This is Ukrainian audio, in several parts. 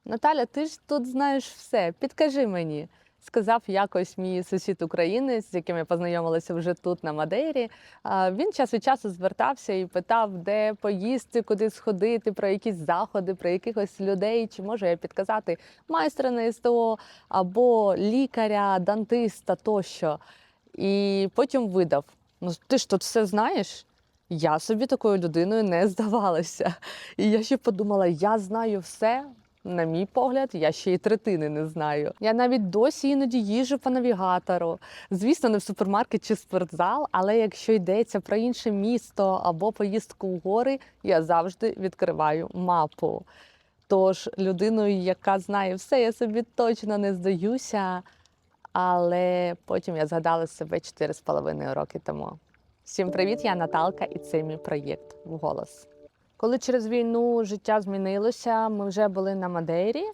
Наталя, ти ж тут знаєш все, підкажи мені, сказав якось мій сусід українець, з яким я познайомилася вже тут на Мадейрі. Він час від часу звертався і питав, де поїсти, куди сходити, про якісь заходи, про якихось людей, чи можу я підказати майстра на СТО або лікаря, дантиста тощо. І потім видав: ну ти ж тут все знаєш? Я собі такою людиною не здавалася. І я ще подумала, я знаю все. На мій погляд, я ще й третини не знаю. Я навіть досі іноді їжджу по навігатору. Звісно, не в супермаркет чи спортзал, але якщо йдеться про інше місто або поїздку в гори, я завжди відкриваю мапу. Тож людиною, яка знає все, я собі точно не здаюся. Але потім я згадала себе 4,5 роки тому. Всім привіт, я Наталка, і це мій проєкт «Вголос». Коли через війну життя змінилося, ми вже були на Мадейрі.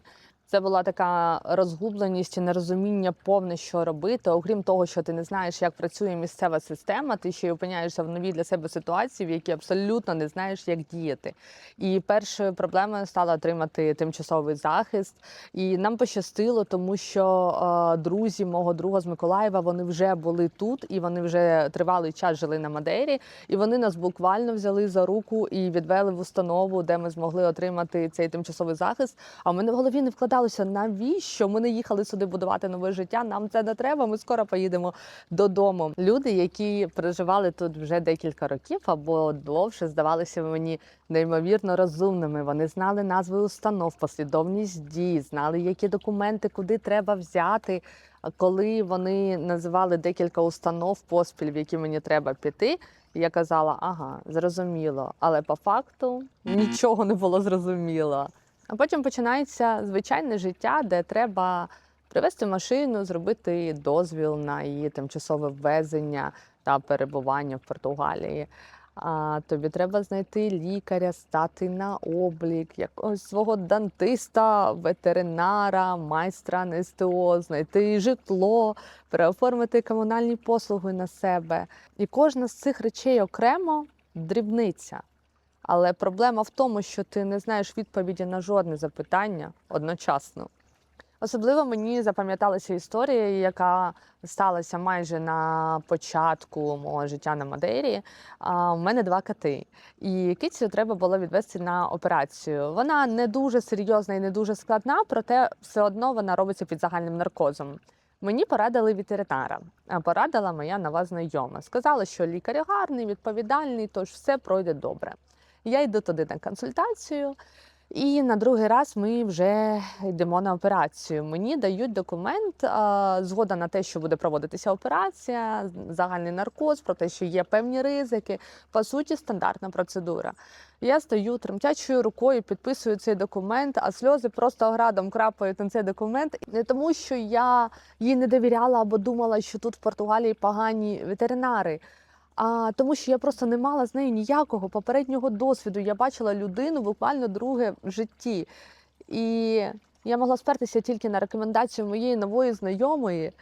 Це була така розгубленість і нерозуміння повне, що робити. Окрім того, що ти не знаєш, як працює місцева система, ти ще й опиняєшся в новій для себе ситуації, в якій абсолютно не знаєш, як діяти. І першою проблемою стало отримати тимчасовий захист. І нам пощастило, тому що друзі мого друга з Миколаєва, вони вже були тут, і вони вже тривалий час жили на Мадейрі. І вони нас буквально взяли за руку і відвели в установу, де ми змогли отримати цей тимчасовий захист. А в мене в голові не вкладалося, навіщо ми не їхали сюди будувати нове життя, нам це не треба, ми скоро поїдемо додому. Люди, які проживали тут вже декілька років або довше, здавалися мені неймовірно розумними. Вони знали назви установ, послідовність дій, знали, які документи, куди треба взяти. Коли вони називали декілька установ поспіль, в які мені треба піти, я казала, ага, зрозуміло. Але по факту нічого не було зрозуміло. А потім починається звичайне життя, де треба привезти машину, зробити дозвіл на її тимчасове ввезення та перебування в Португалії. Тобі треба знайти лікаря, стати на облік, якогось свого дантиста, ветеринара, майстра на СТО, знайти житло, переоформити комунальні послуги на себе. І кожна з цих речей окремо дрібниця. Але проблема в тому, що ти не знаєш відповіді на жодне запитання одночасно. Особливо мені запам'яталася історія, яка сталася майже на початку мого життя на Мадейрі. У мене 2 коти. І кицю треба було відвести на операцію. Вона не дуже серйозна і не дуже складна, проте все одно вона робиться під загальним наркозом. Мені порадили ветеринара, а порадила моя нова знайома. Сказала, що лікар гарний, відповідальний, тож все пройде добре. Я йду туди на консультацію, і на другий раз ми вже йдемо на операцію. Мені дають документ, згода на те, що буде проводитися операція, загальний наркоз, про те, що є певні ризики. По суті, стандартна процедура. Я стою тремтячою рукою, підписую цей документ, а сльози просто градом крапають на цей документ. Не тому, що я їй не довіряла або думала, що тут в Португалії погані ветеринари, а тому, що я просто не мала з нею ніякого попереднього досвіду. Я бачила людину буквально друге в житті. І я могла спертися тільки на рекомендацію моєї нової знайомої.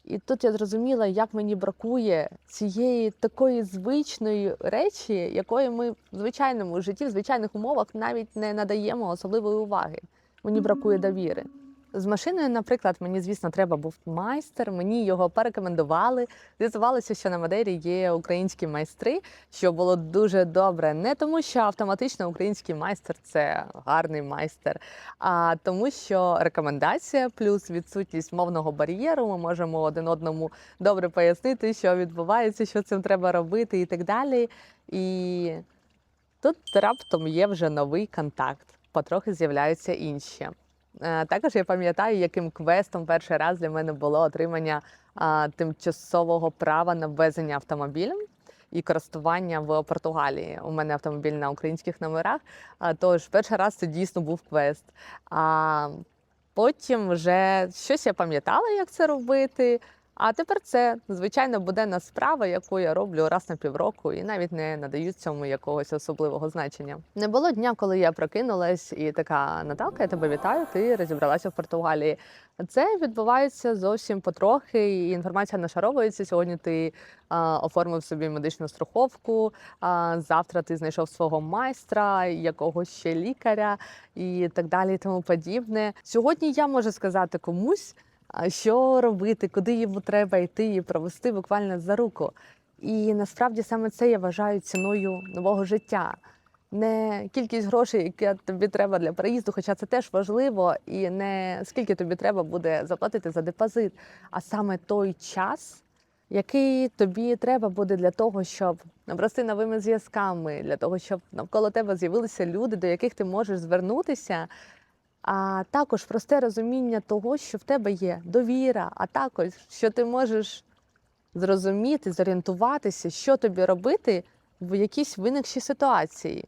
І тут я зрозуміла, як мені бракує цієї такої звичної речі, якої ми в звичайному житті, в звичайних умовах навіть не надаємо особливої уваги. Мені бракує довіри. З машиною, наприклад, мені, звісно, треба був майстер, мені його порекомендували. З'ясувалося, що на Мадейрі є українські майстри, що було дуже добре. Не тому, що автоматично український майстер – це гарний майстер, а тому, що рекомендація плюс відсутність мовного бар'єру, ми можемо один одному добре пояснити, що відбувається, що цим треба робити і так далі. І тут раптом є вже новий контакт, потрохи з'являються інші. Також я пам'ятаю, яким квестом перший раз для мене було отримання тимчасового права на ввезення автомобілем і користування в Португалії. У мене автомобіль на українських номерах, тож перший раз це дійсно був квест. А потім вже щось я пам'ятала, як це робити, А тепер це, звичайно, буденна справа, яку я роблю раз на півроку і навіть не надаю цьому якогось особливого значення. Не було дня, коли я прокинулась і така: Наталка, я тебе вітаю, ти розібралася в Португалії. Це відбувається зовсім потрохи, і інформація нашаровується. Сьогодні ти оформив собі медичну страховку, завтра ти знайшов свого майстра, якогось ще лікаря і так далі, і тому подібне. Сьогодні я можу сказати комусь, що робити, куди йому треба йти і провести буквально за руку. І насправді саме це я вважаю ціною нового життя. Не кількість грошей, які тобі треба для переїзду, хоча це теж важливо, і не скільки тобі треба буде заплатити за депозит, а саме той час, який тобі треба буде для того, щоб набрости новими зв'язками, для того, щоб навколо тебе з'явилися люди, до яких ти можеш звернутися, а також просте розуміння того, що в тебе є довіра, а також, що ти можеш зрозуміти, зорієнтуватися, що тобі робити в якійсь виникшій ситуації.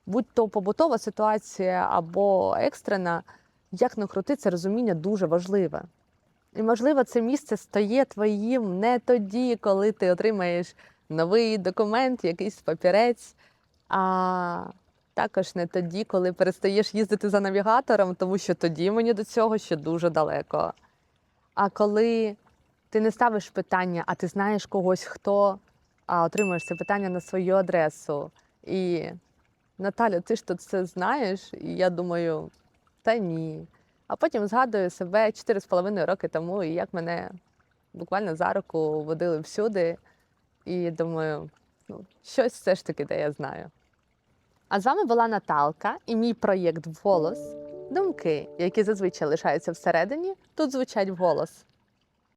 Будь-то побутова ситуація або екстрена, як не крути, це розуміння дуже важливе. І, можливо, це місце стає твоїм не тоді, коли ти отримаєш новий документ, якийсь папірець, а також не тоді, коли перестаєш їздити за навігатором, тому що тоді мені до цього ще дуже далеко. А коли ти не ставиш питання, а ти знаєш когось, хто, отримуєш це питання на свою адресу. І Наталя, ти ж тут це знаєш? І я думаю, та ні. А потім згадую себе 4,5 роки тому, і як мене буквально за руку водили всюди. І думаю, щось все ж таки, де я знаю. А з вами була Наталка і мій проєкт «Вголос». Думки, які зазвичай лишаються всередині, тут звучать вголос.